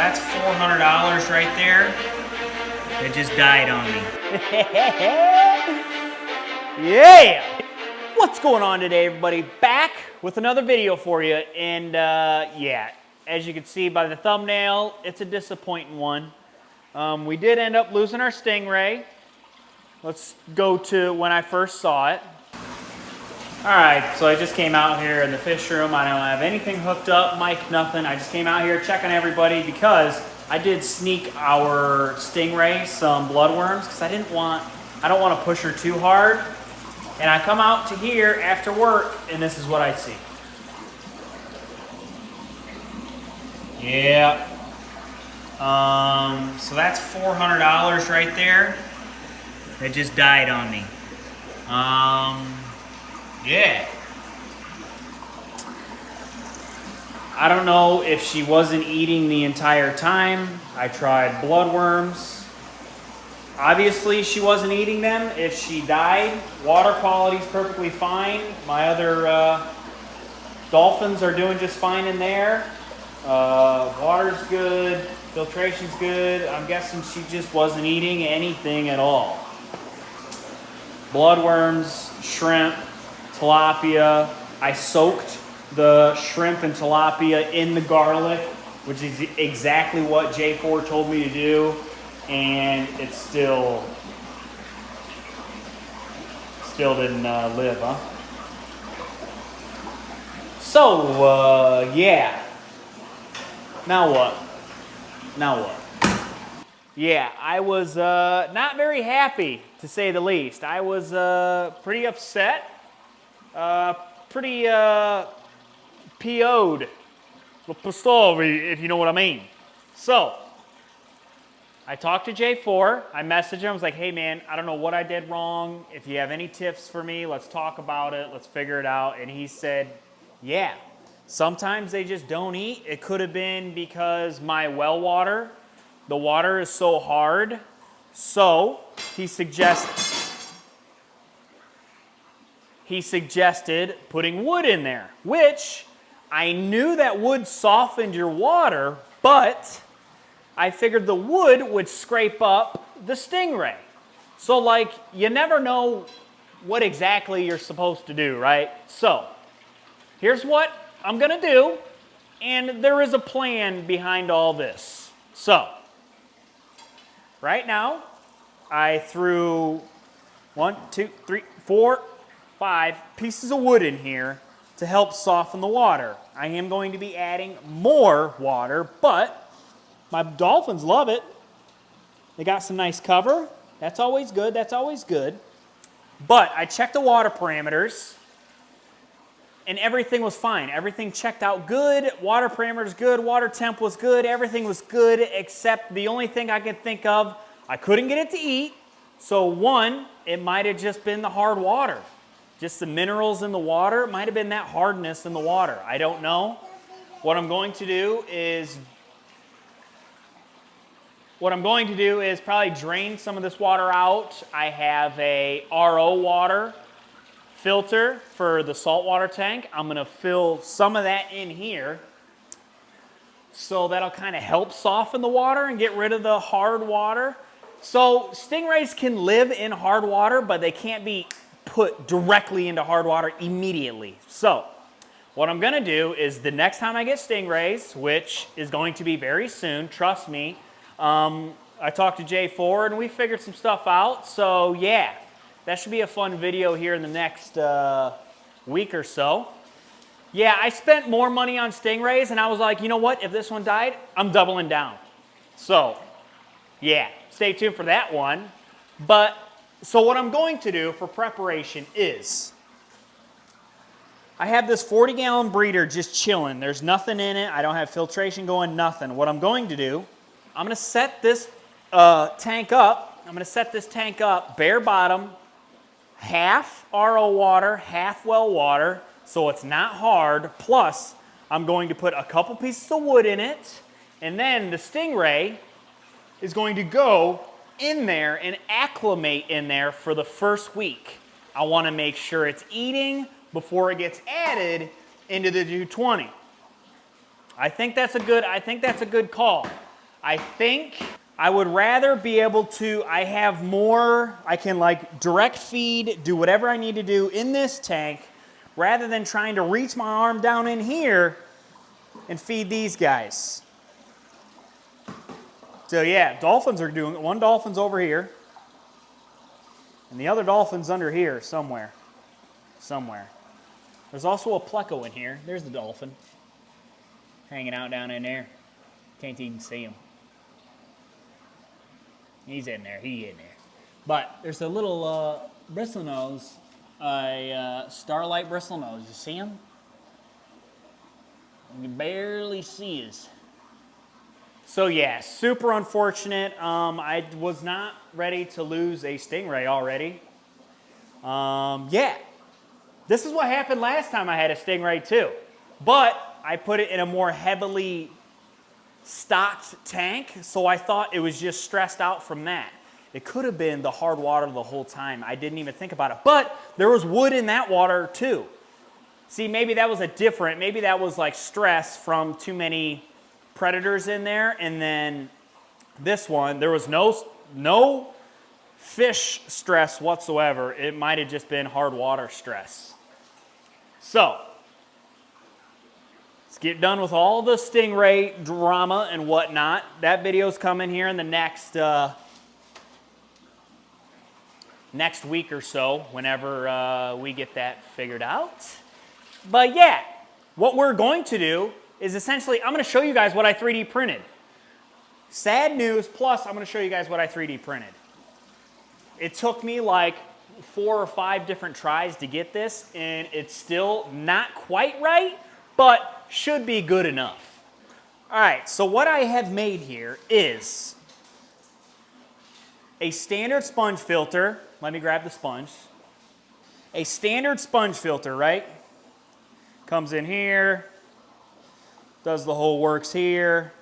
that's $400 right there. It just died on me. Yeah! What's going on today, everybody? Back with another video for you. And yeah, as you can see by the thumbnail, it's a disappointing one. We did end up losing our Stingray. Let's go to when I first saw it. All right, so I just came out here in the fish room. I don't have anything hooked up, mic, nothing. I just came out here checking everybody because I did sneak our Stingray some bloodworms because I don't want to push her too hard. And I come out to here after work and this is what I see. Yeah. So that's $400 right there. It just died on me. Yeah. I don't know if she wasn't eating the entire time. I tried bloodworms. Obviously, she wasn't eating them. If she died, water quality's perfectly fine. My other dolphins are doing just fine in there. Water's good. Filtration's good. I'm guessing she just wasn't eating anything at all. Bloodworms, shrimp, tilapia. I soaked the shrimp and tilapia in the garlic, which is exactly what J4 told me to do, and it still didn't live, huh? So, yeah. Now what? Yeah, I was not very happy, to say the least. I was pretty upset, pretty PO'd, if you know what I mean. So, I talked to J4, I messaged him, I was like, hey man, I don't know what I did wrong. If you have any tips for me, let's talk about it, let's figure it out. And he said, yeah, sometimes they just don't eat. It could have been because my well water, the water is so hard. So he suggested putting wood in there, which I knew that wood softened your water, but I figured the wood would scrape up the Stingray. So like, you never know what exactly you're supposed to do, right? So here's what I'm gonna do, and there is a plan behind all this. So right now, I threw 1, 2, 3, 4, 5 pieces of wood in here to help soften the water. I am going to be adding more water, but my dolphins love it. They got some nice cover. That's always good, that's always good. But I checked the water parameters and everything was fine. Everything checked out good, water parameters good, water temp was good, everything was good, except the only thing I could think of, I couldn't get it to eat. So one, it might have just been the hard water. Just the minerals in the water, it might have been that hardness in the water. I don't know. What I'm going to do is probably drain some of this water out. I have a RO water filter for the saltwater tank. I'm gonna fill some of that in here. So that'll kind of help soften the water and get rid of the hard water. So stingrays can live in hard water, but they can't be put directly into hard water immediately. So what I'm gonna do is the next time I get stingrays, which is going to be very soon, trust me, I talked to J4 and we figured some stuff out. So yeah, that should be a fun video here in the next week or so. Yeah, I spent more money on stingrays and I was like, you know what? If this one died, I'm doubling down. So yeah, stay tuned for that one. But so what I'm going to do for preparation is I have this 40-gallon breeder just chilling. There's nothing in it. I don't have filtration going, nothing. What I'm going to do, I'm going to set this tank up. I'm going to set this tank up bare bottom, half RO water, half well water, so it's not hard. Plus, I'm going to put a couple pieces of wood in it, and then the Stingray is going to go in there and acclimate in there for the first week. I want to make sure it's eating before it gets added into the 220. I think that's a good call. I think I would rather be able to, I have more, I can like direct feed, do whatever I need to do in this tank, rather than trying to reach my arm down in here and feed these guys. So yeah, dolphins are doing it. One dolphin's over here, and the other dolphin's under here somewhere. Somewhere. There's also a pleco in here. There's the dolphin. Hanging out down in there. Can't even see him. He's in there. He in there. But there's a little bristlenose, starlight bristlenose. You see him? You can barely see his. So yeah, super unfortunate. I was not ready to lose a stingray already. Yeah, this is what happened last time I had a stingray too. But I put it in a more heavily stocked tank, so I thought it was just stressed out from that. It could have been the hard water the whole time. I didn't even think about it. But there was wood in that water too. See, maybe that was maybe that was like stress from too many predators in there, and then this one, there was no fish stress whatsoever. It might have just been hard water stress. So, let's get done with all the stingray drama and whatnot. That video's coming here in the next week or so, whenever we get that figured out. But yeah, what we're going to do is essentially, I'm going to show you guys what I 3D printed. Sad news, plus I'm going to show you guys what I 3D printed. It took me like 4 or 5 different tries to get this, and it's still not quite right, but should be good enough. All right, so what I have made here is a standard sponge filter. Let me grab the sponge. A standard sponge filter, right? Comes in here. Does the whole works here,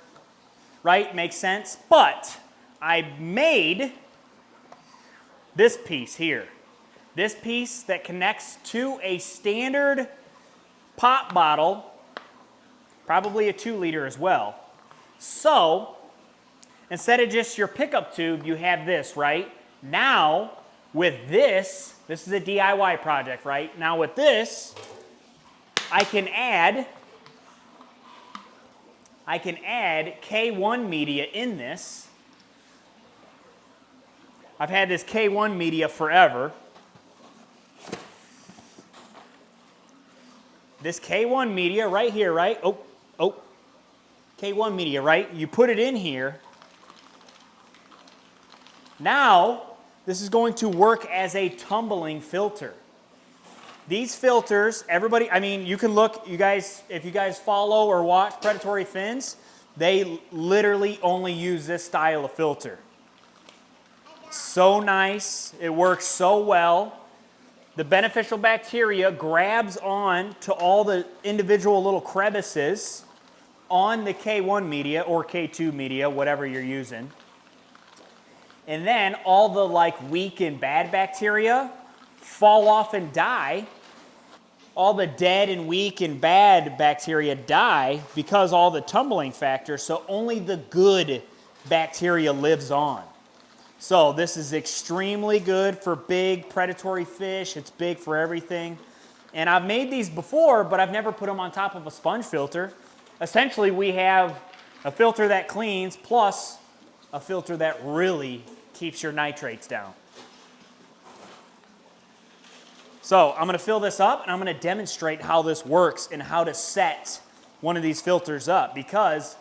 right? Makes sense. But I made this piece here. This piece that connects to a standard pop bottle, probably a 2-liter as well. So instead of just your pickup tube, you have this, right? Now with this is a DIY project, right? Now with this, I can add K1 media in this. I've had this K1 media forever. This K1 media right here, right? Oh. K1 media, right? You put it in here. Now, this is going to work as a tumbling filter. These filters, everybody, I mean, you can look, you guys, if you guys follow or watch Predatory Fins, they literally only use this style of filter. So nice, it works so well. The beneficial bacteria grabs on to all the individual little crevices on the K1 media or K2 media, whatever you're using. And then all the like weak and bad bacteria fall off and die. All the dead and weak and bad bacteria die because all the tumbling factor, so only the good bacteria lives on. So this is extremely good for big predatory fish. It's big for everything. And I've made these before, but I've never put them on top of a sponge filter. Essentially, we have a filter that cleans plus a filter that really keeps your nitrates down. So I'm going to fill this up, and I'm going to demonstrate how this works and how to set one of these filters up, because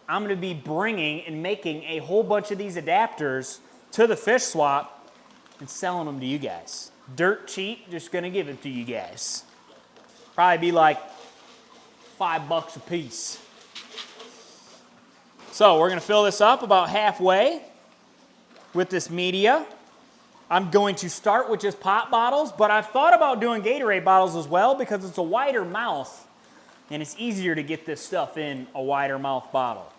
I'm going to be bringing and making a whole bunch of these adapters to the fish swap and selling them to you guys. Dirt cheap, just going to give it to you guys. Probably be like $5 a piece. So we're going to fill this up about halfway with this media. I'm going to start with just pop bottles, but I've thought about doing Gatorade bottles as well because it's a wider mouth and it's easier to get this stuff in a wider mouth bottle.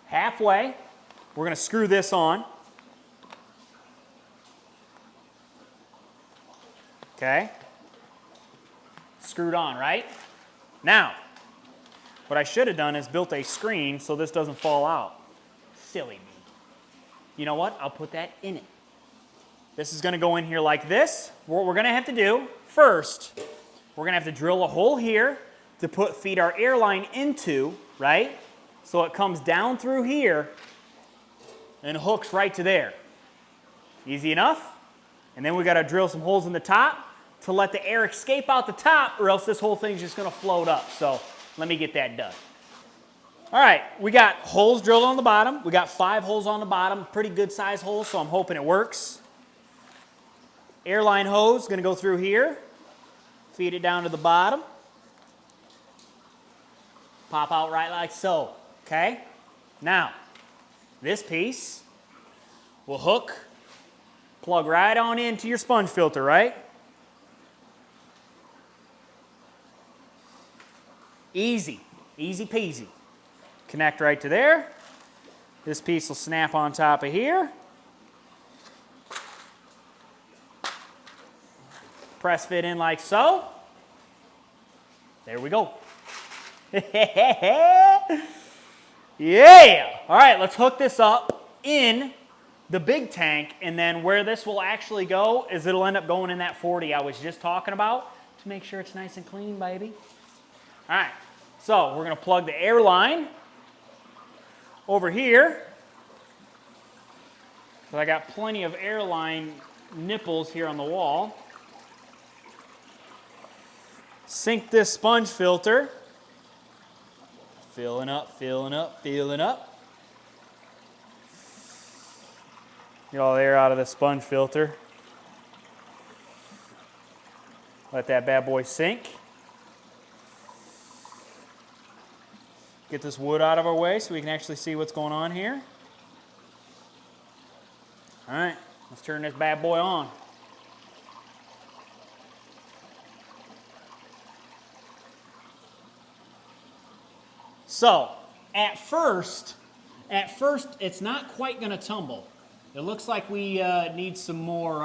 Halfway, we're going to screw this on. Okay. Screwed on, right? Now, what I should have done is built a screen so this doesn't fall out. Silly me. You know what? I'll put that in it. This is gonna go in here like this. What we're gonna have to do, first, we're gonna have to drill a hole here to feed our air line into, right? So it comes down through here and hooks right to there. Easy enough. And then we gotta drill some holes in the top to let the air escape out the top, or else this whole thing's just gonna float up. So let me get that done. All right, we got holes drilled on the bottom. We got 5 holes on the bottom, pretty good size holes, so I'm hoping it works. Airline hose gonna go through here, feed it down to the bottom. Pop out right like so, okay? Now, this piece will hook, plug right on into your sponge filter, right? Easy, easy peasy. Connect right to there. This piece will snap on top of here. Press fit in like so. There we go. Yeah! All right, let's hook this up in the big tank, and then where this will actually go is it'll end up going in that 40 I was just talking about to make sure it's nice and clean, baby. All right, so we're gonna plug the air line over here. So I got plenty of air line nipples here on the wall. Sink this sponge filter. Filling up, filling up, filling up. Get all the air out of the sponge filter. Let that bad boy sink. Get this wood out of our way so we can actually see what's going on here. All right, let's turn this bad boy on. So, at first, it's not quite gonna tumble. It looks like we need some more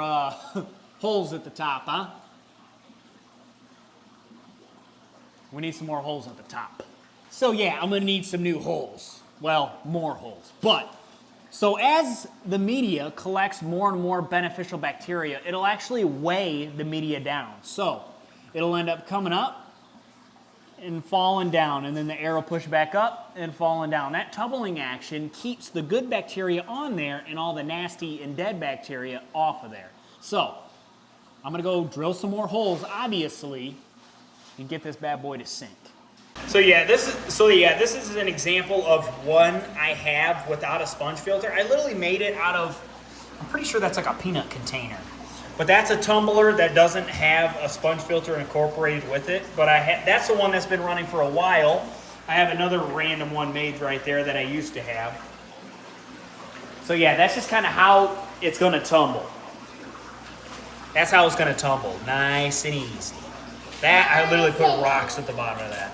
holes at the top, huh? We need some more holes at the top. So yeah, I'm gonna need some new holes. Well, more holes. But, so as the media collects more and more beneficial bacteria, it'll actually weigh the media down. So, it'll end up coming up and falling down, and then the air will push back up and falling down. That tumbling action keeps the good bacteria on there and all the nasty and dead bacteria off of there. So, I'm gonna go drill some more holes, obviously, and get this bad boy to sink. So this is an example of one I have without a sponge filter. I literally made it out of, I'm pretty sure that's like a peanut container. But that's a tumbler that doesn't have a sponge filter incorporated with it. But that's the one that's been running for a while. I have another random one made right there that I used to have. So yeah, that's just kind of how it's gonna tumble. That's how it's gonna tumble, nice and easy. That, I literally put rocks at the bottom of that.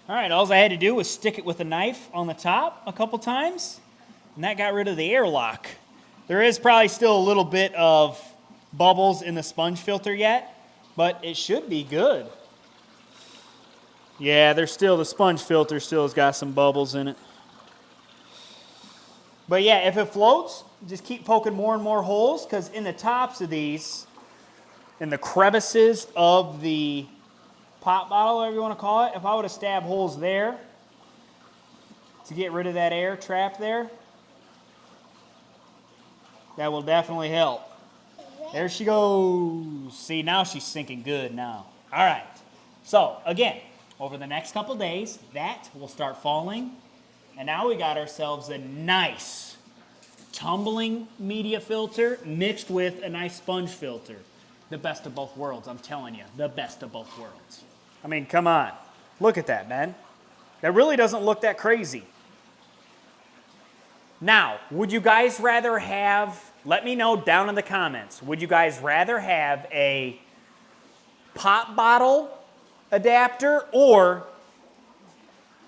All right, all I had to do was stick it with a knife on the top a couple times, and that got rid of the airlock. There is probably still a little bit of bubbles in the sponge filter yet, but it should be good. Yeah, the sponge filter still has got some bubbles in it. But yeah, if it floats, just keep poking more and more holes, because in the tops of these, in the crevices of the pop bottle, whatever you want to call it, if I would have stabbed holes there to get rid of that air trap there, that will definitely help. There she goes. See, now she's sinking good now. All right. So, again, over the next couple days, that will start falling. And now we got ourselves a nice tumbling media filter mixed with a nice sponge filter. The best of both worlds, I'm telling you. The best of both worlds. I mean, come on. Look at that, man. That really doesn't look that crazy. Now, would you guys rather have, let me know down in the comments, would you guys rather have a pop bottle adapter or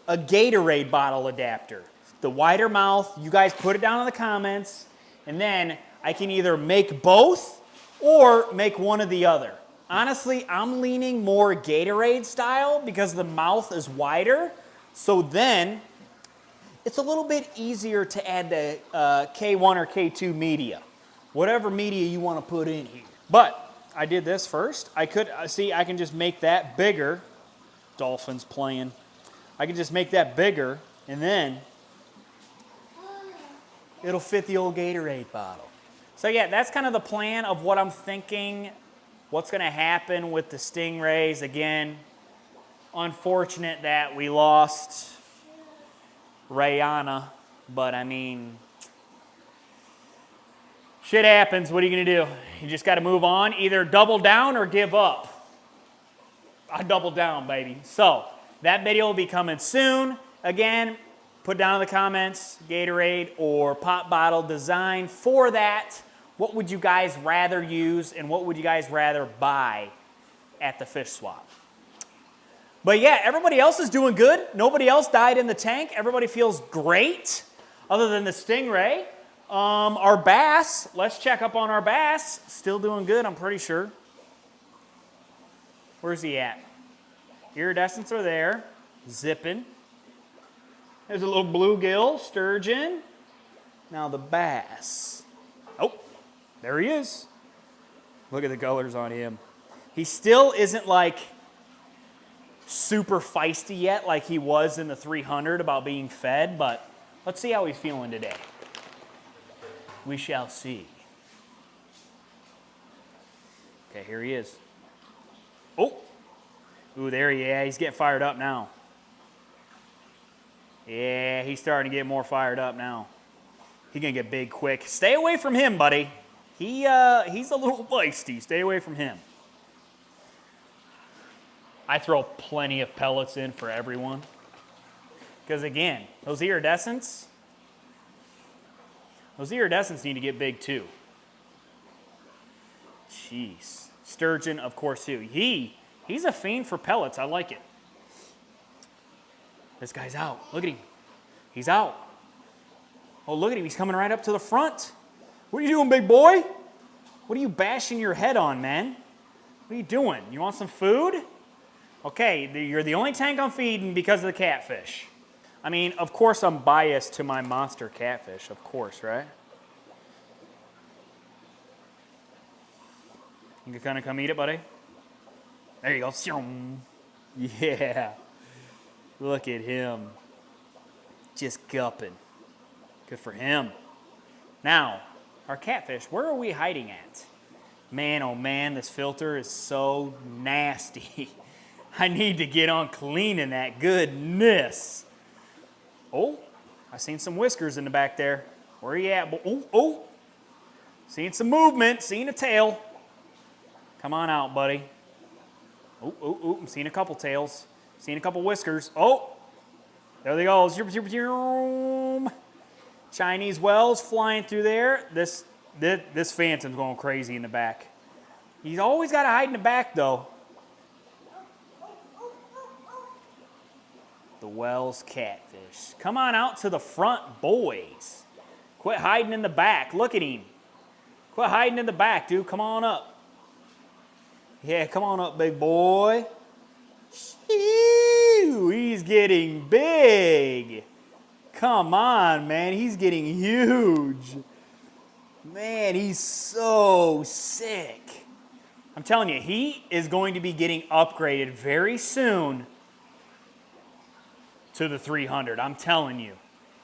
a Gatorade bottle adapter? The wider mouth, you guys put it down in the comments, and then I can either make both or make one or the other. Honestly, I'm leaning more Gatorade style because the mouth is wider, so then it's a little bit easier to add the K1 or K2 media, whatever media you want to put in here. But I did this first. I could, see, I can just make that bigger. Dolphins playing. I can just make that bigger, and then it'll fit the old Gatorade bottle. So yeah, that's kind of the plan of what I'm thinking, what's going to happen with the Stingrays. Again, unfortunate that we lost Rihanna, but I mean, shit happens. What are you going to do? You just got to move on. Either double down or give up. I double down, baby. So that video will be coming soon. Again, put down in the comments Gatorade or pop bottle design for that. What would you guys rather use, and what would you guys rather buy at the fish swap? But yeah, everybody else is doing good. Nobody else died in the tank. Everybody feels great, other than the Stingray. Our bass, let's check up on our bass. Still doing good, I'm pretty sure. Where's he at? Iridescents are there, zipping. There's a little bluegill, sturgeon. Now the bass. Oh, there he is. Look at the colors on him. He still isn't like super feisty yet like he was in the 300 about being fed, but let's see how he's feeling today. We shall see. Okay, here he is. Oh, ooh, there he is. Yeah, he's getting fired up now. Yeah, he's starting to get more fired up now. He's gonna get big quick. Stay away from him, buddy. He's a little feisty. Stay away from him. I throw plenty of pellets in for everyone. Because again, those iridescents need to get big too. Jeez. Sturgeon, of course, too. He's a fiend for pellets. I like it. This guy's out. Look at him. He's out. Oh, look at him. He's coming right up to the front. What are you doing, big boy? What are you bashing your head on, man? What are you doing? You want some food? Okay, you're the only tank I'm feeding because of the catfish. I mean, of course I'm biased to my monster catfish, of course, right? You can kind of come eat it, buddy. There you go. Yeah. Look at him. Just gupping. Good for him. Now, our catfish, where are we hiding at? Man, oh man, this filter is so nasty. I need to get on cleaning that. Goodness. Oh, I seen some whiskers in the back there. Where are you at? Oh, oh. Seeing some movement, seeing a tail. Come on out, buddy. Oh, oh, oh, I'm seeing a couple tails. Seeing a couple whiskers. Oh, there they go. Chinese whales flying through there. This phantom's going crazy in the back. He's always got to hide in the back, though. The Wells catfish. Come on out to the front, boys. Quit hiding in the back. Look at him. Quit hiding in the back, dude. Come on up. Yeah, come on up, big boy. Ew, he's getting big. Come on, man. He's getting huge. Man, he's so sick. I'm telling you, he is going to be getting upgraded very soon to the 300. I'm telling you.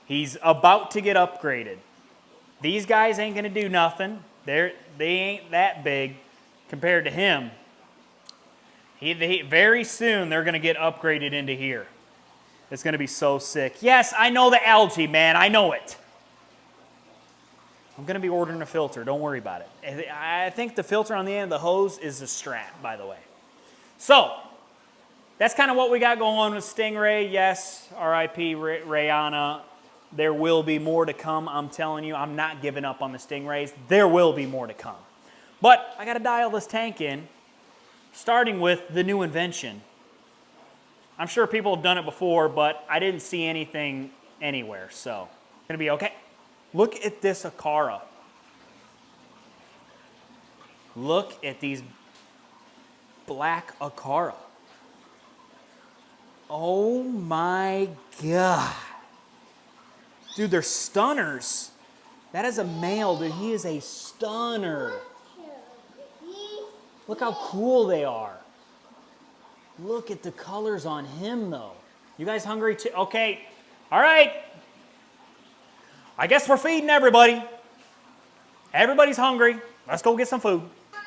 He's about to get upgraded. These guys ain't going to do nothing. They ain't that big compared to him. Very soon, they're going to get upgraded into here. It's going to be so sick. Yes, I know the algae, man. I know it. I'm going to be ordering a filter. Don't worry about it. I think the filter on the end of the hose is the strap, by the way. So, that's kind of what we got going on with Stingray. Yes, R.I.P. Rihanna. There will be more to come. I'm telling you, I'm not giving up on the Stingrays. There will be more to come. But I got to dial this tank in, starting with the new invention. I'm sure people have done it before, but I didn't see anything anywhere, so it's going to be okay. Look at this Acara. Look at these black Acara. Oh my God. Dude, they're stunners. That is a male, dude. He is a stunner. Look how cool they are. Look at the colors on him, though. You guys hungry too? Okay. All right. I guess we're feeding everybody. Everybody's hungry. Let's go get some food.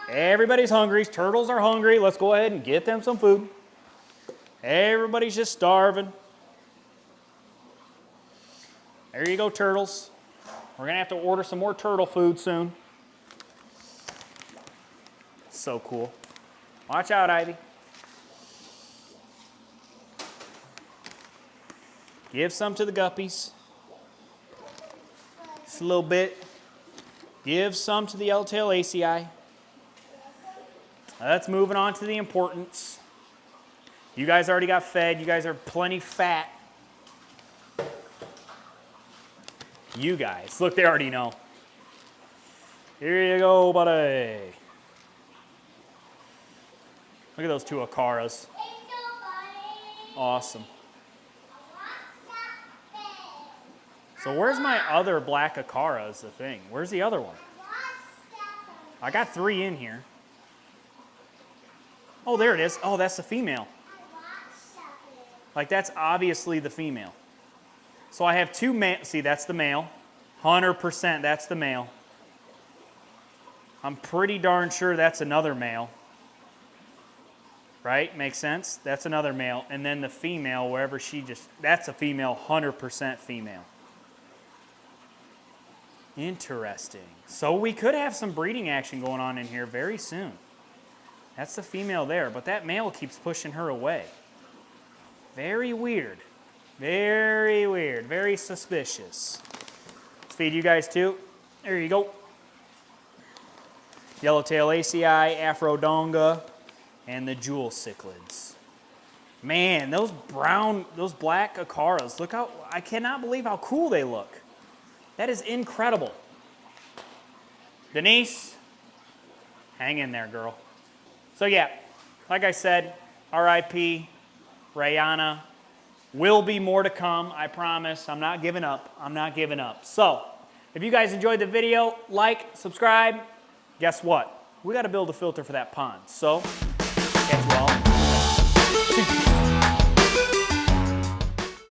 Everybody's hungry. Turtles are hungry. Let's go ahead and get them some food. Everybody's just starving. There you go, turtles. We're going to have to order some more turtle food soon. So cool. Watch out, Ivy. Give some to the guppies. Just a little bit. Give some to the yellowtail ACI. Let's moving on to the importance. You guys already got fed. You guys are plenty fat. You guys. Look, they already know. Here you go, buddy. Look at those two Akaras. Awesome. So where's my other black Akara is the thing? Where's the other one? I got 3 in here. Oh, there it is. Oh, that's the female. Like, that's obviously the female. So I have 2 male. See, that's the male. 100% that's the male. I'm pretty darn sure that's another male. Right? Makes sense? That's another male. And then the female, wherever she just, that's a female, 100% female. Interesting. So we could have some breeding action going on in here very soon. That's the female there, but that male keeps pushing her away. Very weird. Very weird. Very suspicious. Let's feed you guys too. There you go. Yellowtail ACI, Afrodonga, and the jewel cichlids. Man, those black Akaras, look how, I cannot believe how cool they look. That is incredible. Denise, hang in there, girl. So yeah, like I said, RIP, Rayana. Will be more to come, I promise. I'm not giving up. I'm not giving up. So, if you guys enjoyed the video, like, subscribe. Guess what? We got to build a filter for that pond. So, catch you all